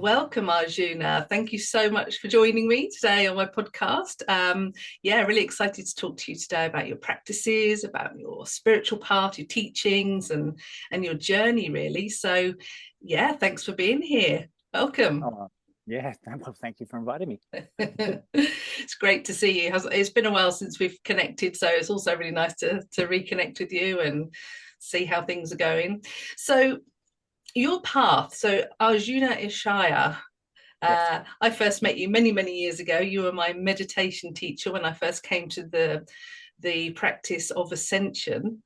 Welcome, Arjuna. Thank you so much for joining me today on my podcast. Really excited to talk to you today about your practices, about your spiritual path, your teachings, and your journey, really. So, thanks for being here. Welcome. Well, thank you for inviting me. It's great to see you. It's been a while since we've connected, so it's also really nice to reconnect with you and see how things are going. So, your path, so Arjuna Ishaya, Yes. I first met you many, many years ago. You were my meditation teacher when I first came to the practice of Ascension,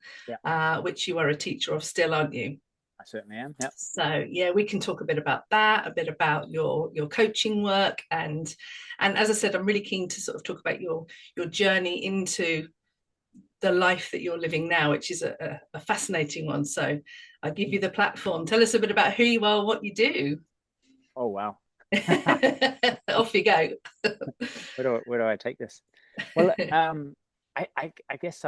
which you are a teacher of still, aren't you? I certainly am. Yep. So we can talk a bit about that, a bit about your coaching work, and as I said, I'm really keen to sort of talk about your journey into the life that you're living now, which is a fascinating one. So I'll give you the platform. Tell us a bit about who you are, what you do. Oh, wow. Off you go. Where do I take this? Well, I guess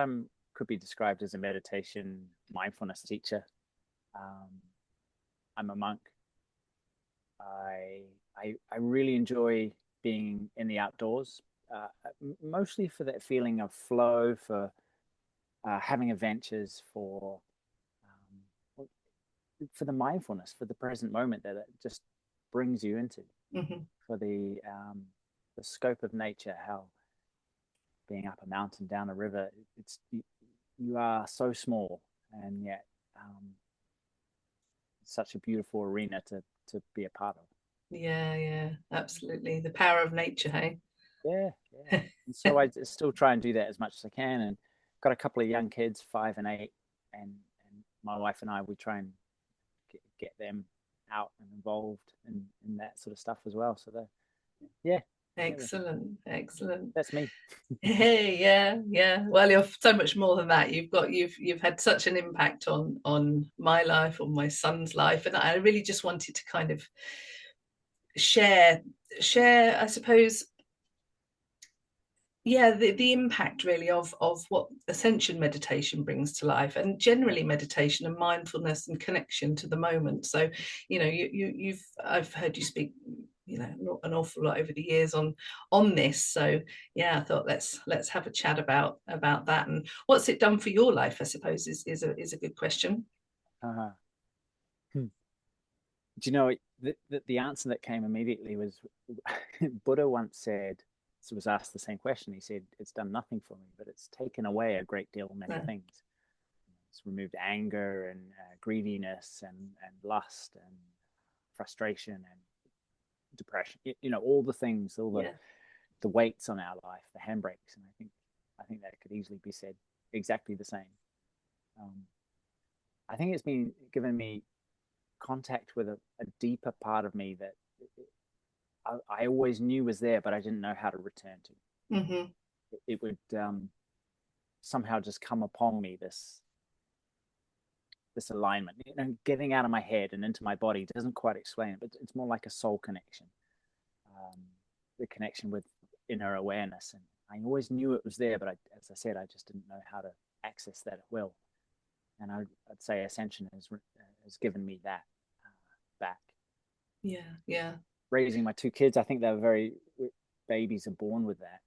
could be described as a meditation mindfulness teacher. I'm a monk. I really enjoy being in the outdoors, mostly for that feeling of flow, for having adventures, for the mindfulness, for the present moment that it just brings you into, for the scope of nature, how being up a mountain, down a river, you are so small, and yet such a beautiful arena to be a part of. Yeah, absolutely. The power of nature, hey? Yeah. And so I still try and do that as much as I can, and got a couple of young kids, 5 and 8, and my wife and I, we try and get them out and involved in that sort of stuff as well. So Excellent. That's me. Hey, yeah. Well, you're so much more than that. You've had such an impact on my life, on my son's life, and I really just wanted to kind of share, I suppose, the impact really of what Ascension meditation brings to life, and generally meditation and mindfulness and connection to the moment. So, I've heard you speak, not an awful lot over the years on this. So I thought let's have a chat about that, and what's it done for your life, I suppose, is a good question. Do you know, the answer that came immediately was Buddha once said, was asked the same question. He said, it's done nothing for me, but it's taken away a great deal, many things. It's removed anger and greediness and lust and frustration and depression, all the things, all the weights on our life, the handbrakes. And I think that could easily be said exactly the same. I think it's been given me contact with a deeper part of me that I always knew was there, but I didn't know how to return to. It would somehow just come upon me, this alignment, getting out of my head and into my body. Doesn't quite explain it, but it's more like a soul connection, the connection with inner awareness. And I always knew it was there, but as I said, I just didn't know how to access that at will. And I'd say Ascension has given me that back. Yeah. Raising my 2 kids, I think they were babies are born with that.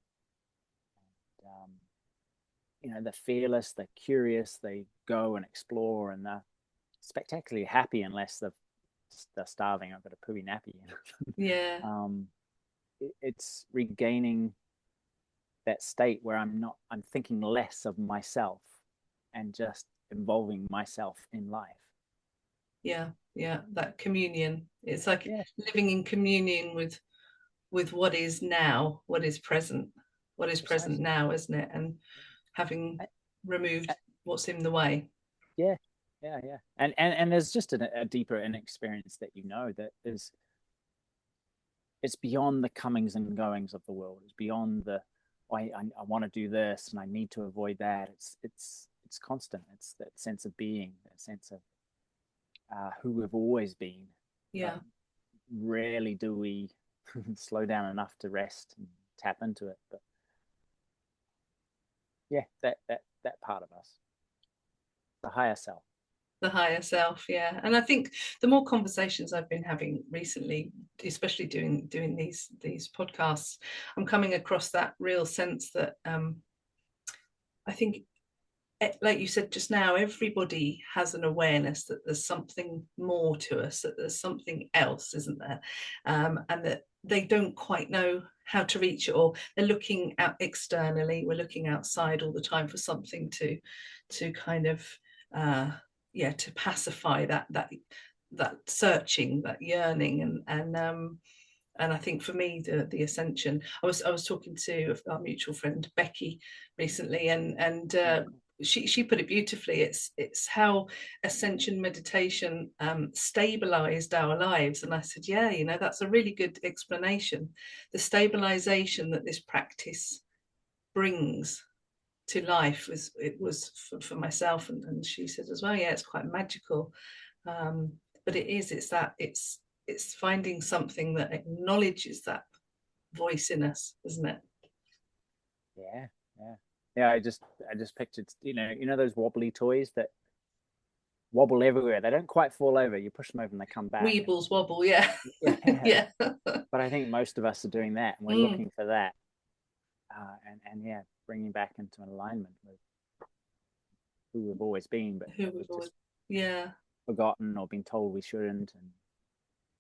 And, they're fearless, they're curious, they go and explore, and they're spectacularly happy unless they're starving. I've got a poopy nappy. It's regaining that state where I'm thinking less of myself and just involving myself in life. That communion. It's like living in communion with what is now, what is present now, isn't it? And having removed what's in the way. Yeah. And there's just a deeper experience that that it's beyond the comings and goings of the world. It's beyond the I want to do this and I need to avoid that. It's constant. It's that sense of being, that sense of who we've always been. Rarely do we slow down enough to rest and tap into it. But that part of us, the higher self. The higher self, yeah. And I think the more conversations I've been having recently, especially doing these podcasts, I'm coming across that real sense that I think, like you said just now, everybody has an awareness that there's something more to us, that there's something else, isn't there? And that they don't quite know how to reach it, or they're looking out externally. We're looking outside all the time for something to kind of to pacify that searching, that yearning, and I think for me the ascension. I was talking to our mutual friend Becky recently, and she put it beautifully. It's how ascension meditation stabilized our lives, and I said, yeah, that's a really good explanation. The stabilization that this practice brings to life was for myself, and she said as well, yeah, it's quite magical. But it's finding something that acknowledges that voice in us, isn't it? Yeah, yeah, yeah. I just pictured, those wobbly toys that wobble everywhere. They don't quite fall over. You push them over and they come back. Weebles wobble, yeah. Yeah. Yeah. But I think most of us are doing that, and we're looking for that, and yeah, bringing back into alignment with who we've always been, but Who we've always, yeah, forgotten or been told we shouldn't, and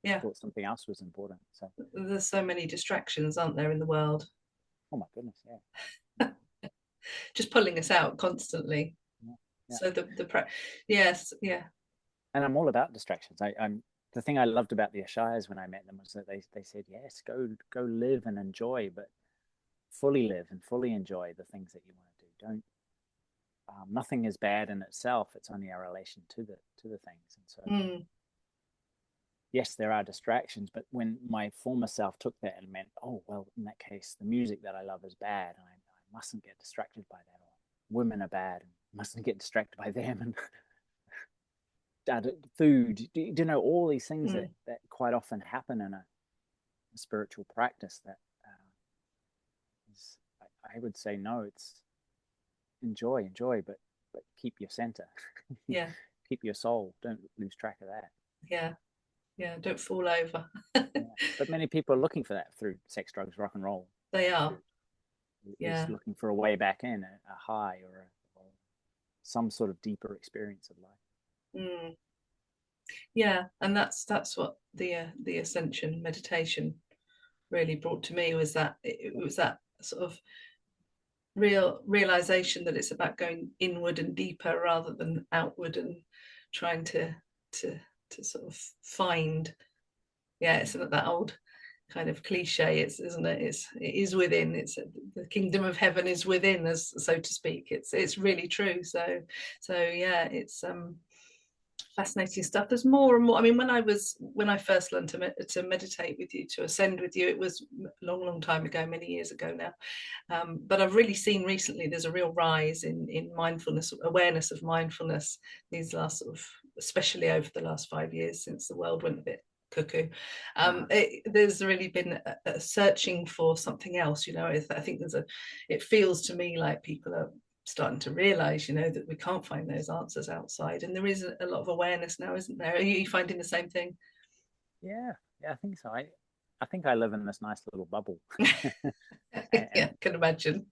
yeah. thought something else was important. So There's so many distractions, aren't there, in the world? oh my goodness, yeah. Just pulling us out constantly. Yeah, yeah. So yes, yeah. And I'm all about distractions. I'm the thing I loved about the Ishayas when I met them was that they said, yes, go live and enjoy, but fully live and fully enjoy the things that you want to do. Don't nothing is bad in itself. It's only our relation to the things. And so yes, there are distractions, but when my former self took that and meant, oh well, in that case, the music that I love is bad, and I mustn't get distracted by that, or women are bad and mustn't get distracted by them, and food, all these things that quite often happen in a spiritual practice that is, I would say, no, it's enjoy, but keep your center. Yeah. Keep your soul. Don't lose track of that. Yeah. Yeah. Don't fall over. Yeah. But many people are looking for that through sex, drugs, rock and roll. They are. Is looking for a way back in, a high or some sort of deeper experience of life. Yeah, and that's what the Ascension meditation really brought to me, was that it was that sort of realization that it's about going inward and deeper rather than outward, and trying to sort of find. Yeah, it's that old kind of cliche, isn't it? It is within. It's the kingdom of heaven is within, as so to speak. It's really true. So yeah, it's fascinating stuff. There's more and more. I mean, when I first learned to meditate with you, to ascend with you, it was a long time ago, many years ago now. But I've really seen recently there's a real rise in mindfulness, awareness of mindfulness, these last sort of, especially over the last 5 years since the world went a bit cuckoo. There's really been a searching for something else. I think it feels to me like people are starting to realize, that we can't find those answers outside, and there is a lot of awareness now, isn't there? Are you finding the same thing? Yeah, I think so. I think I live in this nice little bubble. Yeah, can imagine.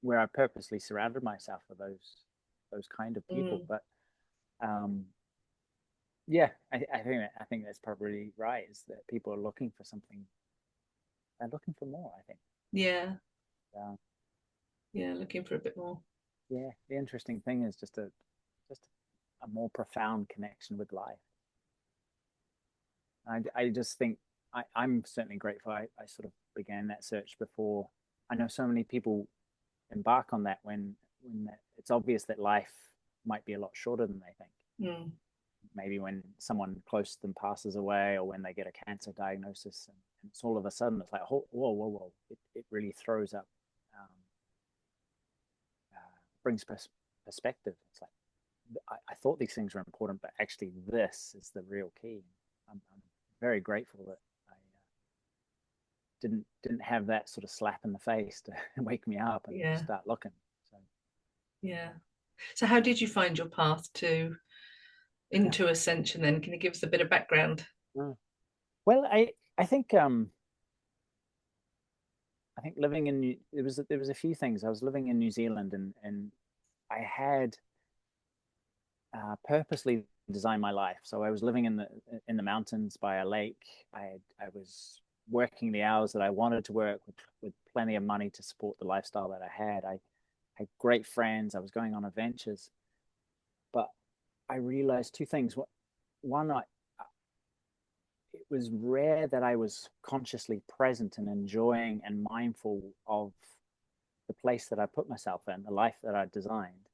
Where I purposely surrounded myself with those kind of people. But yeah, I think that's probably right, is that people are looking for something. They're looking for more, I think. Yeah. Yeah, looking for a bit more. Yeah, the interesting thing is just a more profound connection with life. I just think I'm certainly grateful I sort of began that search before. I know so many people embark on that when it's obvious that life might be a lot shorter than they think. Maybe when someone close to them passes away, or when they get a cancer diagnosis, and it's all of a sudden it's like, whoa. It really throws up, brings perspective. It's like, I thought these things were important, but actually this is the real key. I'm very grateful that I didn't have that sort of slap in the face to wake me up and start looking. So yeah, So how did you find your path into Ascension then? Can you give us a bit of background? Well, I think living in there was a few things. I was living in New Zealand, and I had purposely designed my life. So I was living in the mountains by a lake. I was working the hours that I wanted to work with plenty of money to support the lifestyle that I had. I had great friends. I was going on adventures, but I realized two things. One, it was rare that I was consciously present and enjoying and mindful of the place that I put myself in, the life that I designed,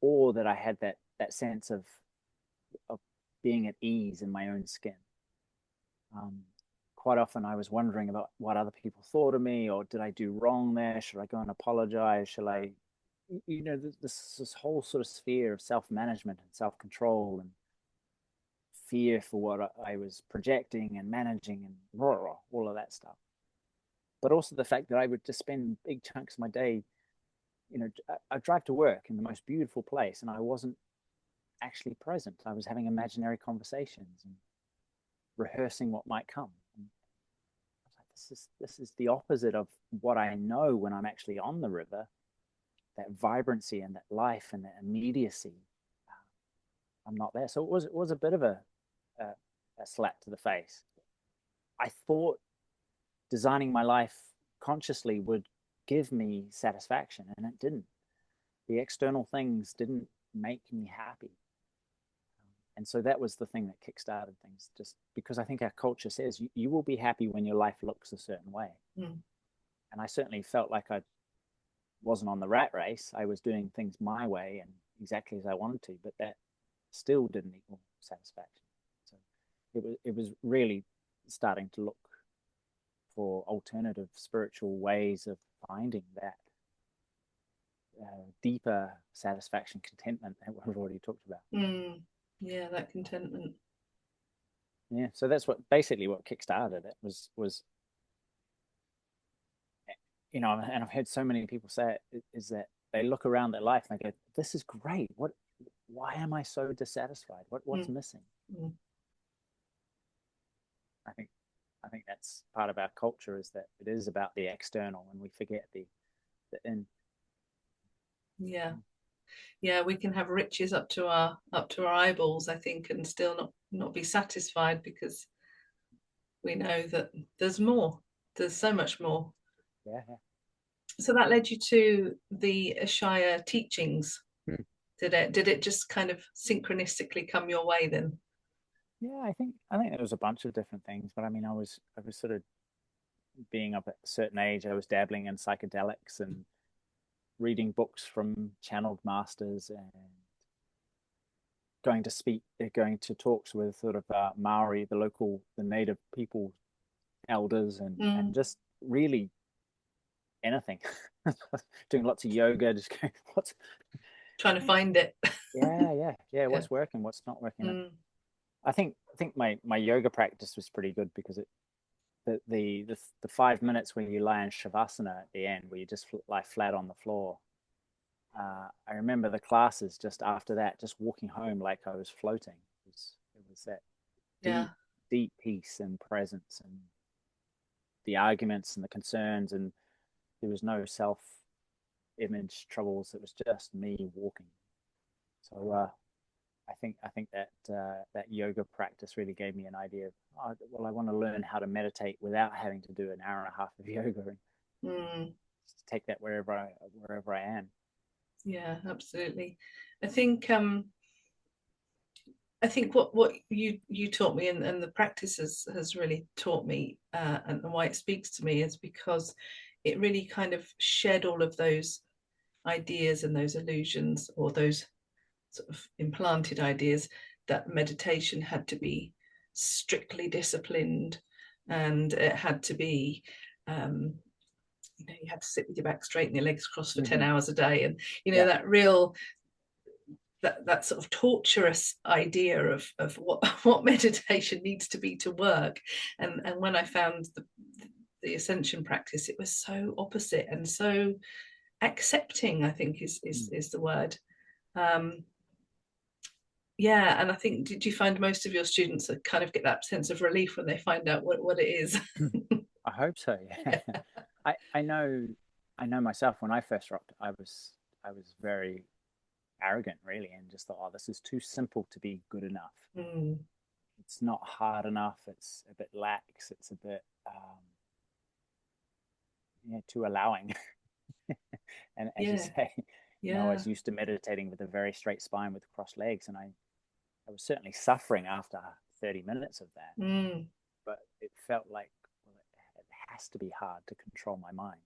or that I had that sense of being at ease in my own skin. Quite often I was wondering about what other people thought of me, or did I do wrong there? Should I go and apologize? Should I, this whole sort of sphere of self-management and self-control and fear for what I was projecting and managing and all of that stuff. But also the fact that I would just spend big chunks of my day, I drive to work in the most beautiful place and I wasn't actually present. I was having imaginary conversations and rehearsing what might come. And I was like, this is the opposite of what I know when I'm actually on the river, that vibrancy and that life and that immediacy. I'm not there. So it was a bit of a slap to the face. I thought designing my life consciously would give me satisfaction, and it didn't. The external things didn't make me happy. And so that was the thing that kickstarted things, just because I think our culture says you will be happy when your life looks a certain way. And I certainly felt like I wasn't on the rat race. I was doing things my way and exactly as I wanted to, but that still didn't equal satisfaction. So it was really starting to look for alternative spiritual ways of finding that deeper satisfaction, contentment that we've already talked about. Yeah, that contentment. Yeah, so that's basically what kickstarted it was and I've heard so many people say it, is that they look around their life and they go, "This is great. Why am I so dissatisfied? What's missing?" I think that's part of our culture, is that it is about the external and we forget the in. Yeah, we can have riches up to our eyeballs, I think, and still not be satisfied, because we know that there's more. There's so much more. Yeah. So that led you to the Ishaya teachings. Did it just kind of synchronistically come your way then? Yeah, I think there was a bunch of different things, but I mean, I was sort of, being of a certain age, I was dabbling in psychedelics and reading books from channeled masters and going to talks with sort of Maori, the native people elders, and just really anything. Doing lots of yoga, just going, trying to find it. yeah. What's working, what's not working. I think my yoga practice was pretty good, because the 5 minutes when you lie in shavasana at the end, where you just lie flat on the floor. I remember the classes just after that, just walking home like I was floating. It was that deep peace and presence, and the arguments and the concerns, and there was no self-image troubles. It was just me walking. So I think that yoga practice really gave me an idea of, I want to learn how to meditate without having to do an hour and a half of yoga, and just take that wherever I am. Yeah, absolutely. I think what you taught me, and the practice has really taught me, and why it speaks to me, is because it really kind of shed all of those ideas and those illusions, or those sort of implanted ideas, that meditation had to be strictly disciplined, and it had to be you had to sit with your back straight and your legs crossed for 10 hours a day, and that real that sort of torturous idea of what meditation needs to be to work. And when I found the Ascension practice, it was so opposite and so accepting, I think is the word. Yeah, and I think, did you find most of your students that kind of get that sense of relief when they find out what it is? I hope so. Yeah. I know myself, when I first rocked, I was very arrogant, really, and just thought, oh, this is too simple to be good enough. It's not hard enough. It's a bit lax. It's a bit too allowing. And as you say, I was used to meditating with a very straight spine with crossed legs, and I was certainly suffering after 30 minutes of that. But it felt like, well, it has to be hard to control my mind.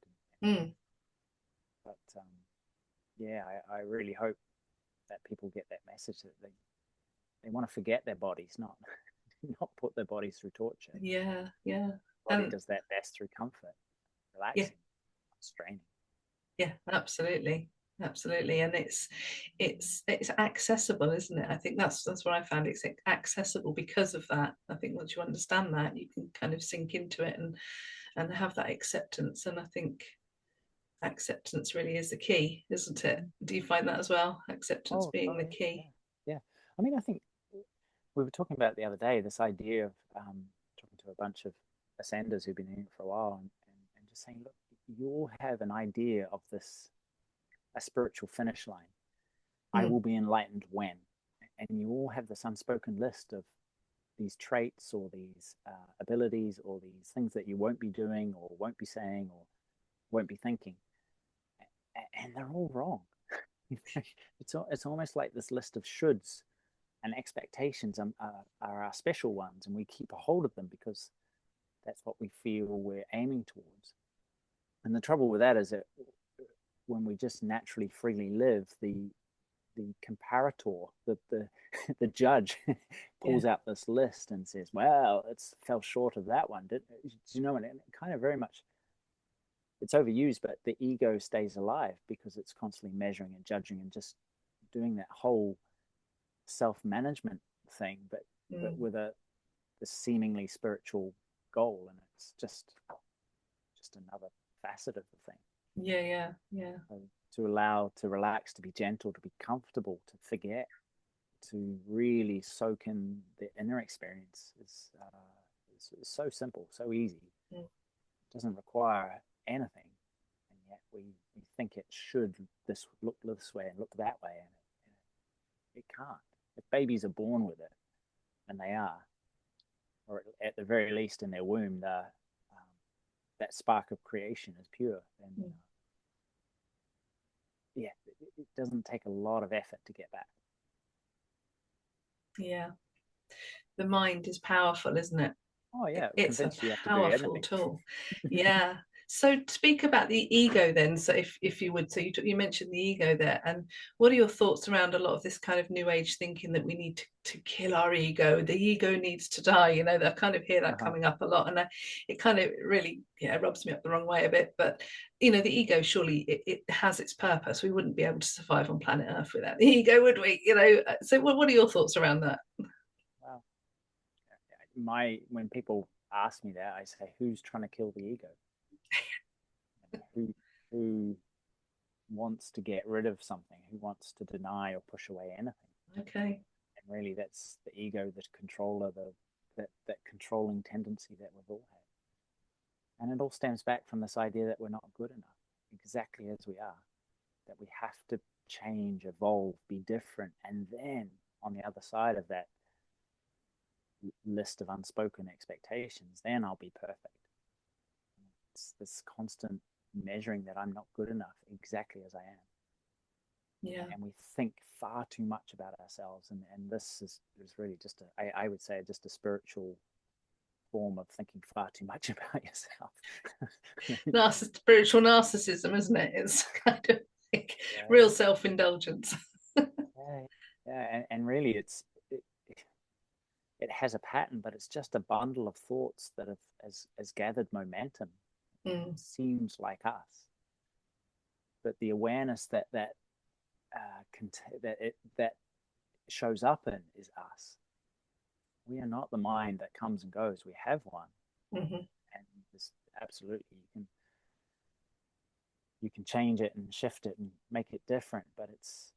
But yeah, I really hope that people get that message, that they want to forget their bodies, not put their bodies through torture. Yeah. The body does that best through comfort, relaxing, straining. Yeah, absolutely. And it's accessible, isn't it? I think that's what I found. It's accessible because of that. I think once you understand that, you can kind of sink into it and have that acceptance. And I think acceptance really is the key, isn't it? Do you find that as well? Acceptance being the key. Yeah. I mean, I think we were talking about the other day, this idea of talking to a bunch of ascenders who've been in it for a while, and just saying, look, you all have an idea of this, a spiritual finish line. I will be enlightened when. And you all have this unspoken list of these traits or these abilities or these things that you won't be doing or won't be saying or won't be thinking. And they're all wrong. It's almost like this list of shoulds and expectations are our special ones, and we keep a hold of them because that's what we feel we're aiming towards. And the trouble with that is that when we just naturally freely live, the comparator, the judge pulls out this list and says, well, it's fell short of that one. Do you know what? And it kind of very much, it's overused, but the ego stays alive because it's constantly measuring and judging and just doing that whole self-management thing, but with a seemingly spiritual goal, and it's just another facet of the thing. Yeah. So to allow, to relax, to be gentle, to be comfortable, to forget, to really soak in the inner experience is so simple, so easy. It doesn't require anything, and yet we think it should look this way and look that way, and it can't. If babies are born with it, and they are, or at the very least in their womb, that spark of creation is pure, then it doesn't take a lot of effort to get back. Yeah, the mind is powerful, isn't it? Oh yeah, it's a powerful tool. Yeah. So speak about the ego then. So if you would, so you mentioned the ego there, and what are your thoughts around a lot of this kind of new age thinking that we need to kill our ego? The ego needs to die. I kind of hear that coming up a lot, and it kind of really rubs me up the wrong way a bit. But the ego, surely it has its purpose. We wouldn't be able to survive on planet Earth without the ego, would we? So what are your thoughts around that? Wow. When people ask me that, I say, who's trying to kill the ego? who wants to get rid of something? Who wants to deny or push away anything? Okay. And really, that's the ego, the controller, that controlling tendency that we've all had. And it all stems back from this idea that we're not good enough, exactly as we are. That we have to change, evolve, be different, and then on the other side of that list of unspoken expectations, then I'll be perfect. It's this constant measuring that I'm not good enough exactly as I am. Yeah. And we think far too much about ourselves, and this is really just I would say just a spiritual form of thinking far too much about yourself. Spiritual narcissism, isn't it? It's kind of like real self-indulgence. And really it has a pattern, but it's just a bundle of thoughts that has gathered momentum. It seems like us, but the awareness that shows up in is us. We are not the mind that comes and goes. We have one, and this, absolutely you can change it and shift it and make it different, but it's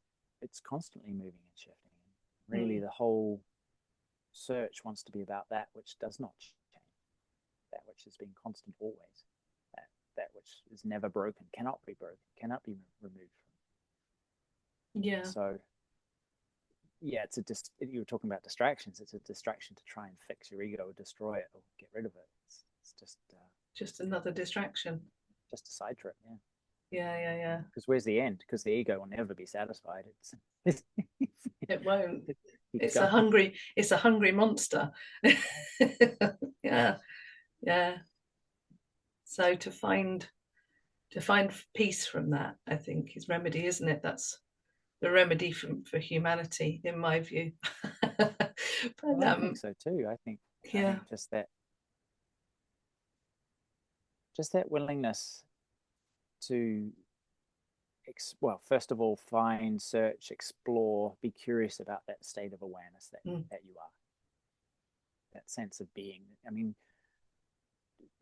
constantly moving and shifting. And really, the whole search wants to be about that which does not change, that which has been constant always, that which is never broken, cannot be broken, cannot be removed from. Yeah. So yeah, you were talking about distractions. It's a distraction to try and fix your ego or destroy it or get rid of it. It's just another distraction, just a side trip. Yeah. Because where's the end? Because the ego will never be satisfied. It won't. It's a hungry monster. Yeah. So to find peace from that, I think, is remedy, isn't it? That's the remedy for humanity, in my view. But, I think so too. I think just that willingness to, well, first of all, find, search, explore, be curious about that state of awareness that you are, that sense of being. I mean,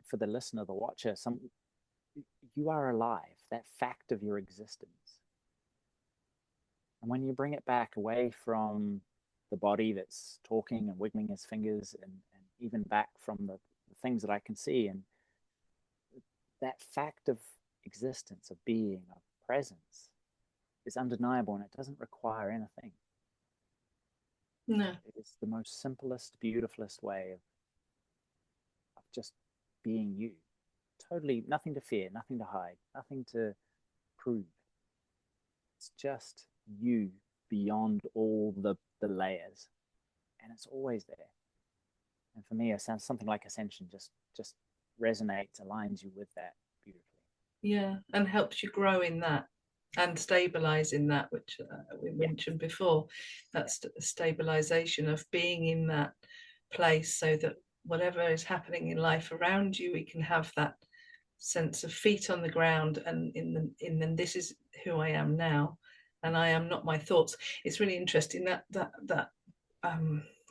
for the listener, the watcher, you are alive, that fact of your existence. And when you bring it back away from the body that's talking and wiggling his fingers, and even back from the things that I can see, and that fact of existence, of being, of presence, is undeniable, and it doesn't require anything. No. It's the most simplest, beautifulest way of just being you. Totally nothing to fear, nothing to hide, nothing to prove. It's just you beyond all the layers, and it's always there. And for me, it sounds something like Ascension just resonates, aligns you with that beautifully. Yeah, and helps you grow in that and stabilize in that, which we mentioned before. That's stabilization of being in that place, so that whatever is happening in life around you, we can have that sense of feet on the ground, and in the this is who I am now, and I am not my thoughts. It's really interesting that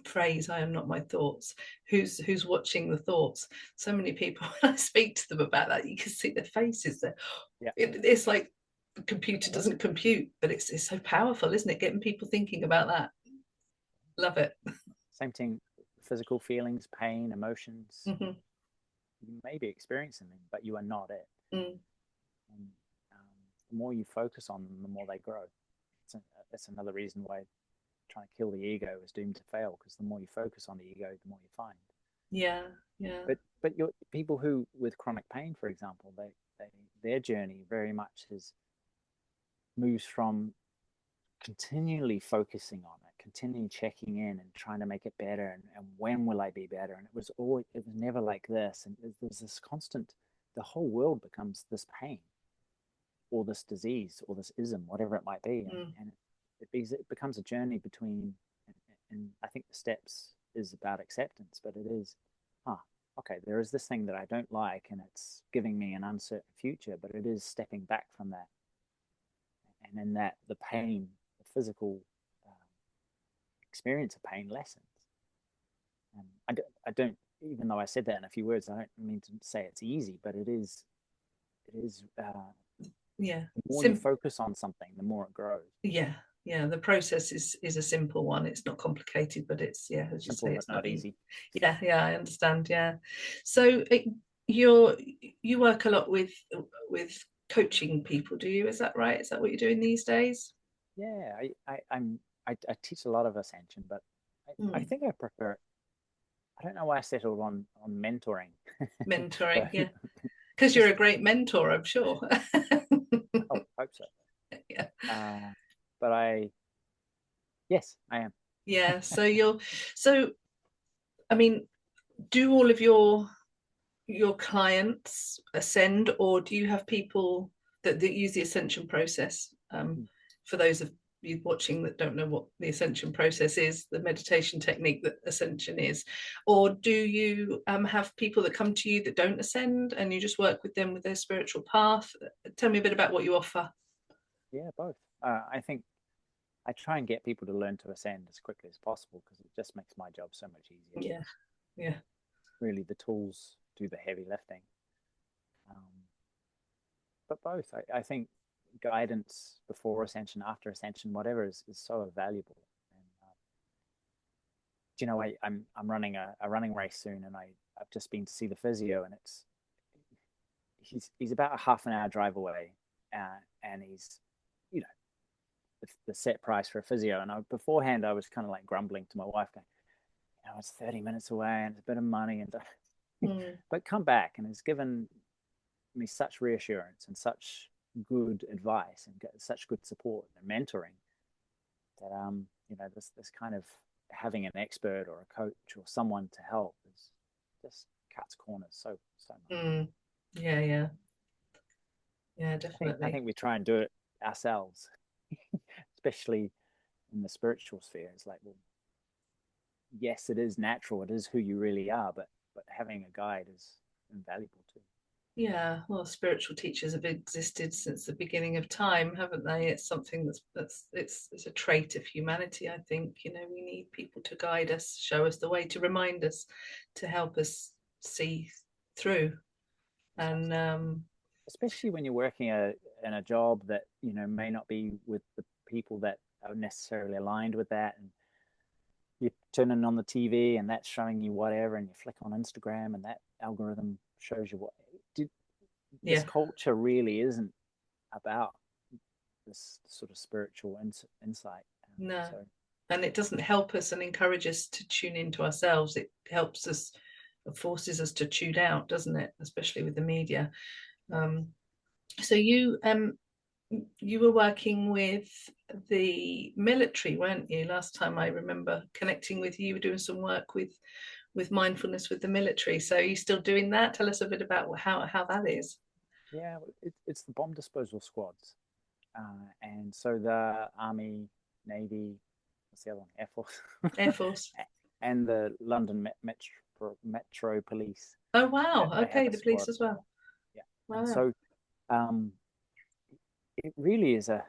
phrase, I am not my thoughts. Who's watching the thoughts? So many people, when I speak to them about that, you can see their faces there. It's like the computer doesn't compute, but it's so powerful, isn't it? Getting people thinking about that. Love it. Same thing, physical feelings, pain, emotions. You may be experiencing them, but you are not it. And the more you focus on them, the more they grow. That's another reason why trying to kill the ego is doomed to fail, because the more you focus on the ego, the more you find. But your people who with chronic pain, for example, their journey very much moves from continually focusing on it, continually checking in and trying to make it better, and when will I be better? And it was never like this, and there's this constant, the whole world becomes this pain or this disease or this ism, whatever it might be, and it becomes a journey between, and I think the steps is about acceptance, but it is, okay, there is this thing that I don't like, and it's giving me an uncertain future, but it is stepping back from that, and in that the pain, the physical experience of pain lessens. And I don't, even though I said that in a few words, I don't mean to say it's easy, but it is. The more you focus on something, the more it grows. The process is a simple one. It's not complicated, but it's as you simple, say, it's not easy. I understand. So you work a lot with coaching people, do you? Is that right? Is that what you're doing these days? I teach a lot of Ascension, but I think I prefer, I don't know why I settled on mentoring. Mentoring, because you're a great mentor, I'm sure. Oh, hope so. But yes, I am. So I mean, do all of your clients ascend, or do you have people that use the Ascension process? For those of you watching that don't know what the Ascension process is, the meditation technique that Ascension is, or do you have people that come to you that don't ascend and you just work with them with their spiritual path? Tell me a bit about what you offer. Both. I think I try and get people to learn to ascend as quickly as possible, because it just makes my job so much easier. Really, the tools do the heavy lifting. both. I think guidance before ascension, after ascension, whatever is so valuable. And you know, I'm running a running race soon, and I've just been to see the physio, and he's about a half an hour drive away, and he's, you know, the set price for a physio. And beforehand I was kind of like grumbling to my wife, going, you know, it's 30 minutes away and it's a bit of money, and but come back, and it's given me such reassurance and such good advice and such good support and mentoring that you know, this kind of having an expert or a coach or someone to help is just cuts corners so much. Yeah, definitely. I think we try and do it ourselves, especially in the spiritual sphere. It's like, well, yes, it is natural, it is who you really are, but having a guide is invaluable too. Yeah, well, spiritual teachers have existed since the beginning of time, haven't they? It's something it's a trait of humanity, I think. You know, we need people to guide us, show us the way, to remind us, to help us see through. And especially when you're working in a job that, you know, may not be with the people that are necessarily aligned with that, and you're turning on the TV and that's showing you whatever, and you flick on Instagram and that algorithm shows you what. This culture really isn't about this sort of spiritual insight. No. And it doesn't help us and encourage us to tune into ourselves. It helps us, it forces us to tune out, doesn't it? Especially with the media. So you were working with the military, weren't you? Last time I remember connecting with you, you were doing some work with mindfulness with the military. So are you still doing that? Tell us a bit about how that is. Yeah, it's the bomb disposal squads. And so the Army, Navy, what's the other one? Air Force. Air Force. And the London Metro Police. Oh, wow. Okay, the police as well. Yeah. Wow. And so it really is to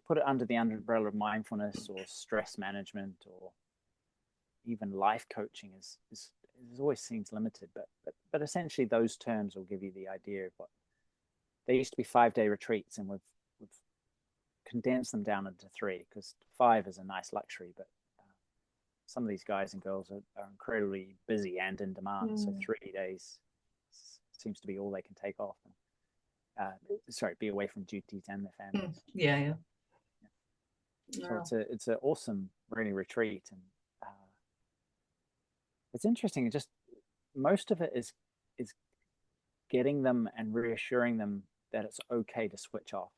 put it under the umbrella of mindfulness or stress management or even life coaching is always seems limited, but essentially those terms will give you the idea of what they used to be. 5-day retreats, and we've condensed them down into 3, because 5 is a nice luxury, but some of these guys and girls are incredibly busy and in demand. So 3 days seems to be all they can take off. Be away from duties and their families. Yeah. So it's an awesome, really, retreat, and it's interesting. Just most of it is getting them and reassuring them that it's okay to switch off,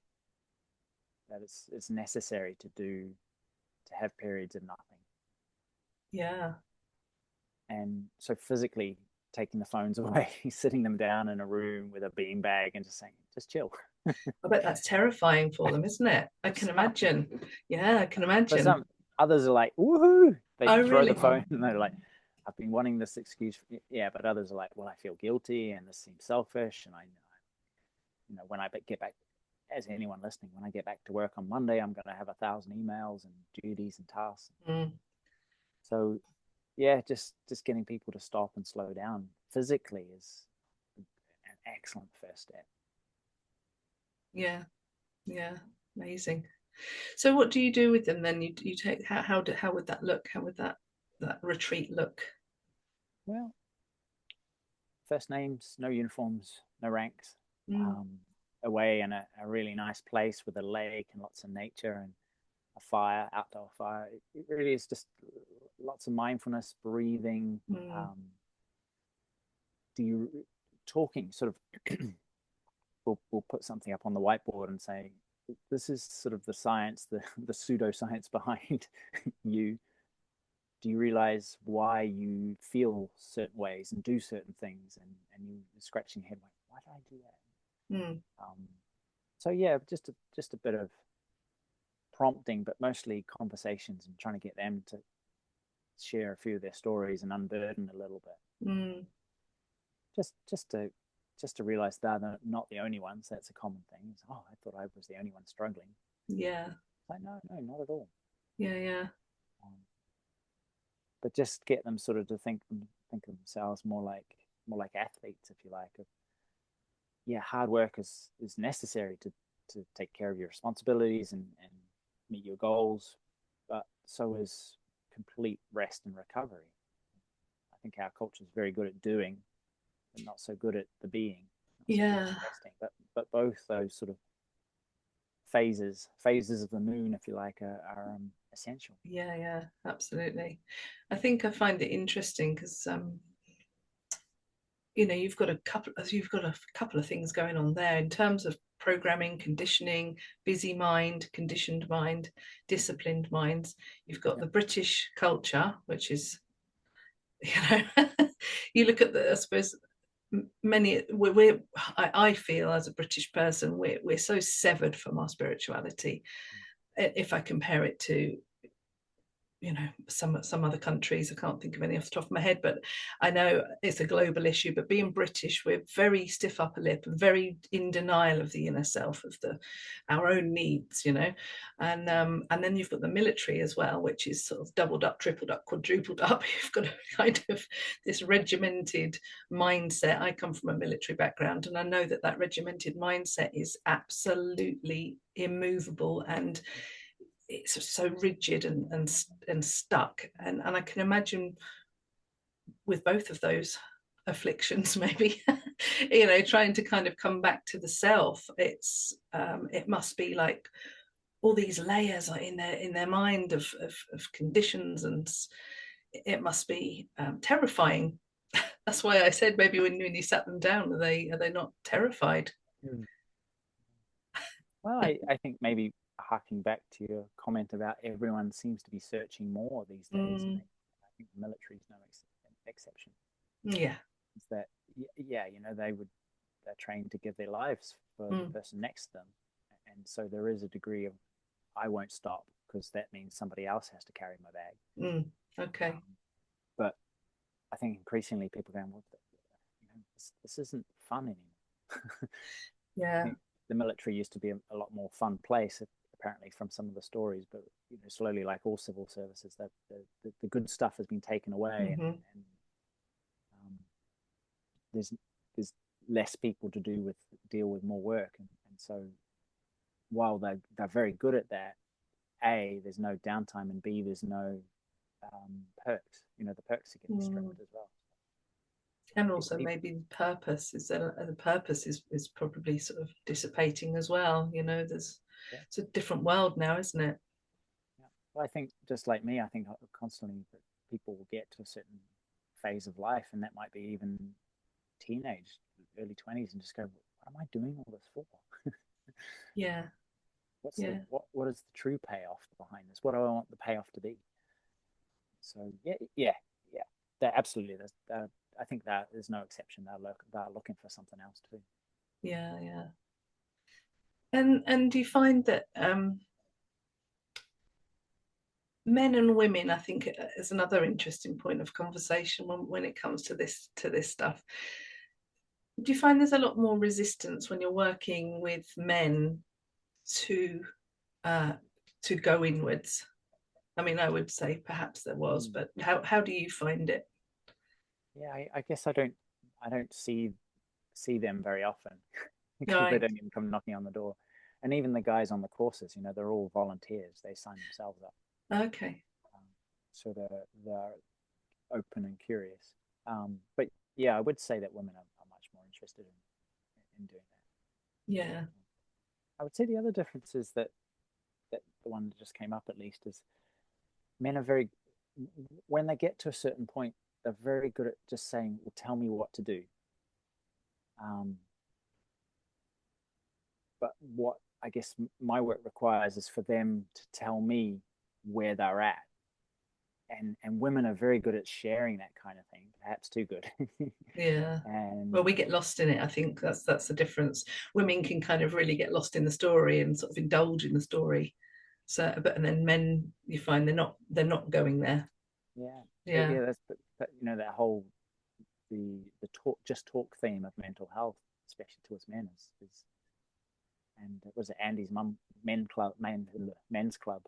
that it's necessary to have periods of nothing. Yeah. And so physically taking the phones away, sitting them down in a room with a beanbag and just saying, just chill. I bet that's terrifying for them, isn't it? I can imagine. Yeah, I can imagine. But others are like, woohoo! They throw really? the phone and they're like, I've been wanting this excuse. Yeah, but others are like, well, I feel guilty and this seems selfish. And I you know, when I get back, as anyone listening, when I get back to work on Monday, I'm going to have 1,000 emails and duties and tasks. So yeah, just getting people to stop and slow down physically is an excellent first step. Yeah, amazing. So what do you do with them then? You take how would that look? How would that retreat look? Well, first names, no uniforms, no ranks. Away in a really nice place with a lake and lots of nature and a fire, outdoor fire. It really is just lots of mindfulness, breathing. Talking sort of we'll put something up on the whiteboard and say, this is sort of the science, the pseudoscience behind you. Do you realize why you feel certain ways and do certain things, and you're scratching your head like, why do I do that? So yeah, just a bit of prompting, but mostly conversations and trying to get them to share a few of their stories and unburden a little bit. Just to realize that they're not the only ones. That's a common thing. It's, I thought I was the only one struggling. Yeah. Like, no, not at all. Yeah. But just get them sort of to think of themselves more like athletes, if you like, of yeah, hard work is necessary to take care of your responsibilities and meet your goals, but so is complete rest and recovery. I think our culture is very good at doing, but not so good at the being, not so good Yeah. at resting. But both those sort of phases of the moon, if you like, are essential. Yeah, absolutely. I think I find it interesting because you've got a couple of things going on there in terms of programming, conditioning, busy mind, conditioned mind, disciplined minds. You've got the British culture, which is, you look at I suppose I feel as a British person, we're so severed from our spirituality. If I compare it to some other countries, I can't think of any off the top of my head, but I know it's a global issue. But being British, we're very stiff upper lip and very in denial of the inner self, of our own needs, and then you've got the military as well, which is sort of doubled up, tripled up, quadrupled up. You've got a kind of this regimented mindset. I come from a military background, and I know that regimented mindset is absolutely immovable, and it's so rigid and stuck. And I can imagine with both of those afflictions, maybe, trying to kind of come back to the self. It must be like all these layers in their mind of conditions, and it must be terrifying. That's why I said maybe when you sat them down, are they not terrified? Well, I think maybe harking back to your comment about everyone seems to be searching more these days. And I think the military is no exception. Yeah. Is that, yeah, they're trained to give their lives for the person next to them. And so there is a degree of, I won't stop because that means somebody else has to carry my bag. Okay. But I think increasingly people are going, well, this isn't fun anymore. Yeah. The military used to be a lot more fun place, apparently, from some of the stories. But slowly, like all civil services, that the good stuff has been taken away, and there's less people to deal with more work, and so while they're very good at that, A, there's no downtime, and B, there's no perks. The perks are getting stripped as well. And also maybe the purpose is probably sort of dissipating as well. It's a different world now, isn't it? Yeah. Well, I think just like me, I think constantly that people will get to a certain phase of life, and that might be even teenage, early 20s, and just go, what am I doing all this for? Yeah. What is the true payoff behind this? What do I want the payoff to be? So yeah. That absolutely. I think that there's no exception. They're looking for something else too. Yeah. And do you find that men and women, I think, is another interesting point of conversation when it comes to this stuff. Do you find there's a lot more resistance when you're working with men to go inwards? I mean, I would say perhaps there was, but how do you find it? Yeah, I guess I don't see them very often because Right. they don't even come knocking on the door. And even the guys on the courses, they're all volunteers. They sign themselves up. Okay. So they're open and curious. But yeah, I would say that women are much more interested in doing that. Yeah. I would say the other difference is that the one that just came up at least is men are very, when they get to a certain point, they're very good at just saying, well, tell me what to do. But what I guess my work requires is for them to tell me where they're at. And women are very good at sharing that kind of thing, perhaps too good. Yeah. And Well, we get lost in it. I think that's the difference. Women can kind of really get lost in the story and sort of indulge in the story. So, and then men, you find they're not going there. Yeah. That's that whole the talk theme of mental health, especially towards men, is and it was Andy's men's club,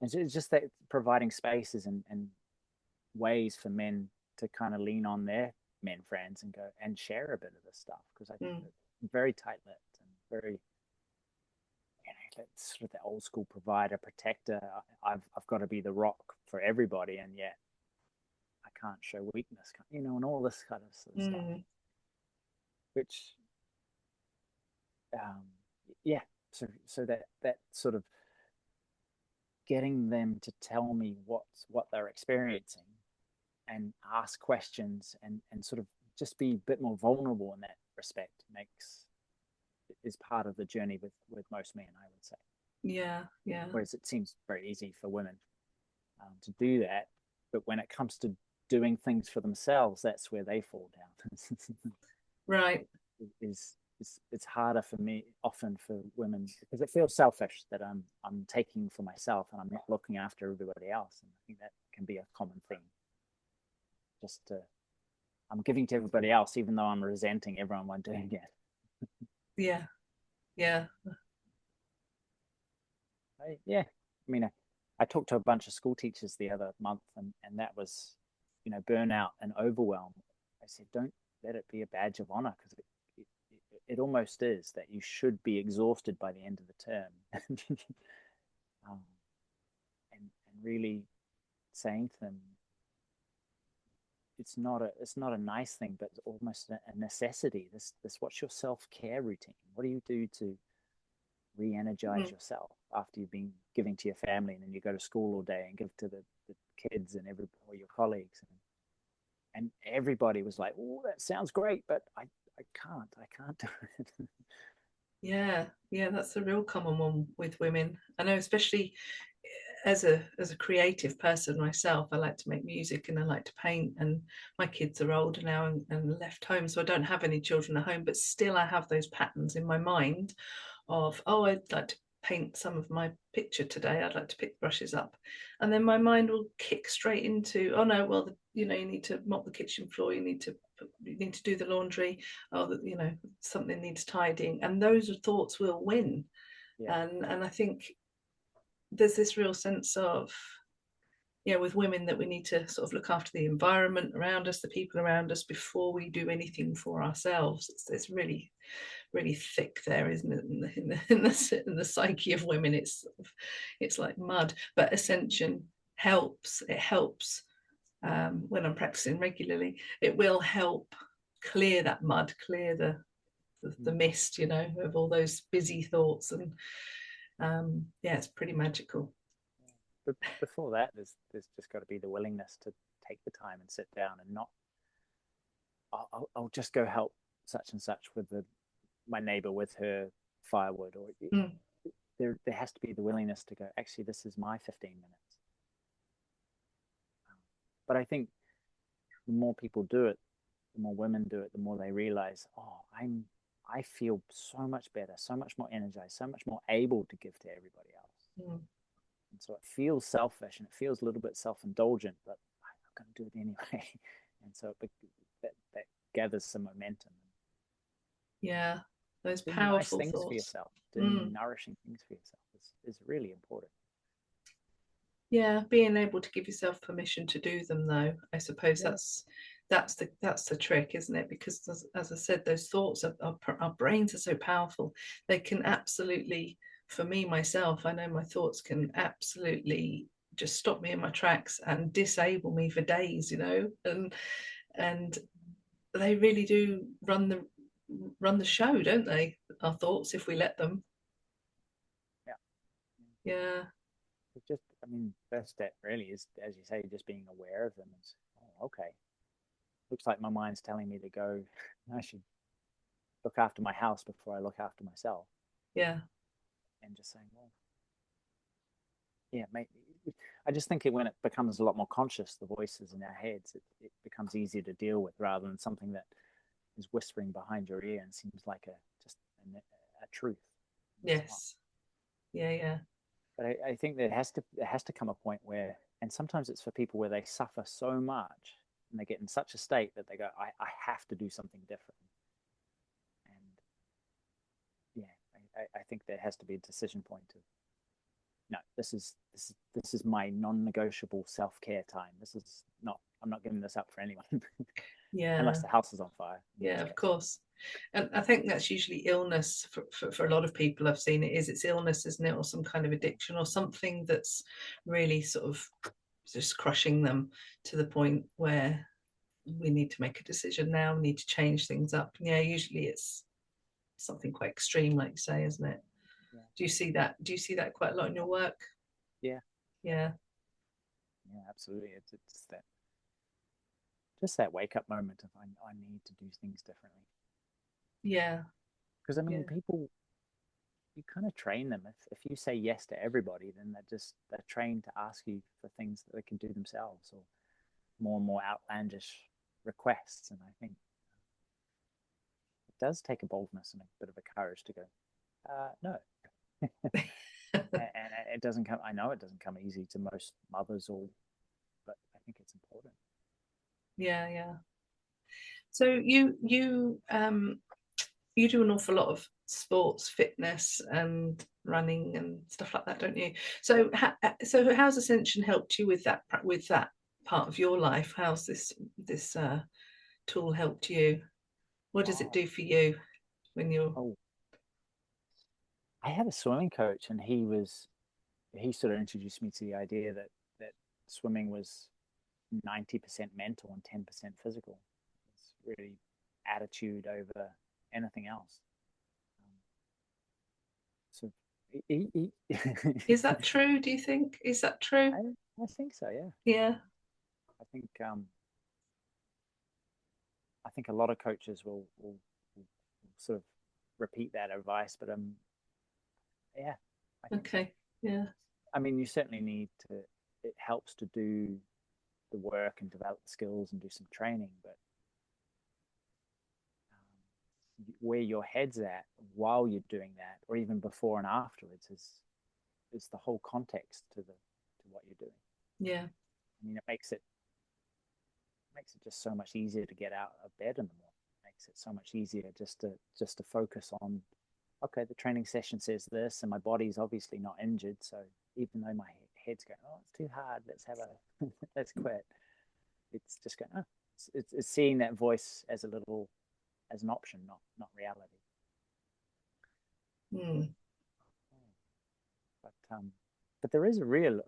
and so it's just that providing spaces and ways for men to kind of lean on their men friends and go and share a bit of this stuff, because I think that very tight-lipped and very, sort of the old school provider, protector. I've got to be the rock for everybody, and yet I can't show weakness, and all this kind of, stuff, which, yeah. So that sort of getting them to tell me what they're experiencing and ask questions and sort of just be a bit more vulnerable in that respect is part of the journey with most men, I would say. Yeah. Whereas it seems very easy for women to do that, but when it comes to doing things for themselves, that's where they fall down. Right. It's harder for me often for women because it feels selfish that I'm taking for myself and I'm not looking after everybody else, and I think that can be a common theme. I'm giving to everybody else even though I'm resenting everyone while doing it. Yeah. I mean, I talked to a bunch of school teachers the other month, and that was, burnout and overwhelm. I said, don't let it be a badge of honor, because it almost is that you should be exhausted by the end of the term. And really saying to them, it's not a nice thing, but almost a necessity. This what's your self-care routine? What do you do to re-energize yourself after you've been giving to your family, and then you go to school all day and give to the kids and or your colleagues, and everybody was like, oh, that sounds great, but I can't do it. Yeah, that's a real common one with women. I know, especially as a creative person myself, I like to make music and I like to paint, and my kids are older now and left home, so I don't have any children at home, but still I have those patterns in my mind of, oh, I'd like to paint some of my picture today, I'd like to pick brushes up, and then my mind will kick straight into, oh no, well, you need to mop the kitchen floor, you need to do the laundry, oh, something needs tidying, and those thoughts will win. Yeah. And I think there's this real sense of, with women, that we need to sort of look after the environment around us, the people around us, before we do anything for ourselves. It's really, really thick there, isn't it? In the psyche of women, it's like mud. But Ascension helps. It helps when I'm practicing regularly. It will help clear that mud, clear the mist, of all those busy thoughts, and it's pretty magical. But before that, there's just got to be the willingness to take the time and sit down and not, I'll just go help such and such with my neighbor with her firewood, or there has to be the willingness to go, actually, this is my 15 minutes. But I think the more people do it, the more women do it, the more they realize, oh, I feel so much better, so much more energized, so much more able to give to everybody else. And so it feels selfish and it feels a little bit self-indulgent, but I'm going to do it anyway. And so that gathers some momentum. Yeah, those doing powerful nice things thoughts for yourself, doing nourishing things for yourself is really important. Yeah, being able to give yourself permission to do them, though, I suppose that's the trick, isn't it? Because as I said, those thoughts our brains are so powerful. They can absolutely, for me myself, I know my thoughts can absolutely just stop me in my tracks and disable me for days, and they really do run the show, don't they? Our thoughts, if we let them. Yeah. It's just, first step really is, as you say, just being aware of them. It's, oh, okay, looks like my mind's telling me to go, I should look after my house before I look after myself. Yeah. And just saying, well, yeah, mate. I just think when it becomes a lot more conscious, the voices in our heads, it becomes easier to deal with, rather than something that is whispering behind your ear and seems like just a truth. Yes. Yeah. But I think there has to come a point where, and sometimes it's for people where they suffer so much and they get in such a state that they go, I have to do something different. And I think there has to be a decision point of, no, this is my non-negotiable self-care time. I'm not giving this up for anyone. Yeah. unless the house is on fire. Yeah, of course. And I think that's usually illness for a lot of people. I've seen it's illness, isn't it? Or some kind of addiction or something that's really sort of just crushing them to the point where we need to make a decision now, we need to change things up. Yeah, usually it's something quite extreme, like you say, isn't it? Yeah. Do you see that? Do you see that quite a lot in your work? Yeah. Yeah. Yeah, absolutely. It's that, just that wake up moment of I need to do things differently. Yeah. Because I mean, Yeah. people, you kind of train them. If you say yes to everybody, then they're trained to ask you for things that they can do themselves, or more and more outlandish requests. And I think it does take a boldness and a bit of a courage to go, no. And it doesn't come. I know it doesn't come easy to most mothers, but I think it's important. Yeah, yeah. So you do an awful lot of sports, fitness, and running and stuff like that, don't you? So so how's Ascension helped you with that part of your life? How's this tool helped you? What does it Oh, do for you when you're oh, I had a swimming coach, and he sort of introduced me to the idea that swimming was 90% mental and 10% physical. It's really attitude over anything else. So Is that true, do you think? Is that true? I think so, yeah. Yeah. I think I think a lot of coaches will sort of repeat that advice, but yeah, I think so. Okay. Yeah. I mean, you certainly need to. It helps to do the work and develop skills and do some training, but where your head's at while you're doing that, or even before and afterwards, is the whole context to what you're doing. Yeah. I mean, it makes it just so much easier to get out of bed in the morning. It makes it so much easier just to focus on, okay, the training session says this, and my body's obviously not injured. So even though my head's going, oh, it's too hard, let's quit. It's just going, oh, it's seeing that voice as an option, not reality. Mm. But there is a real,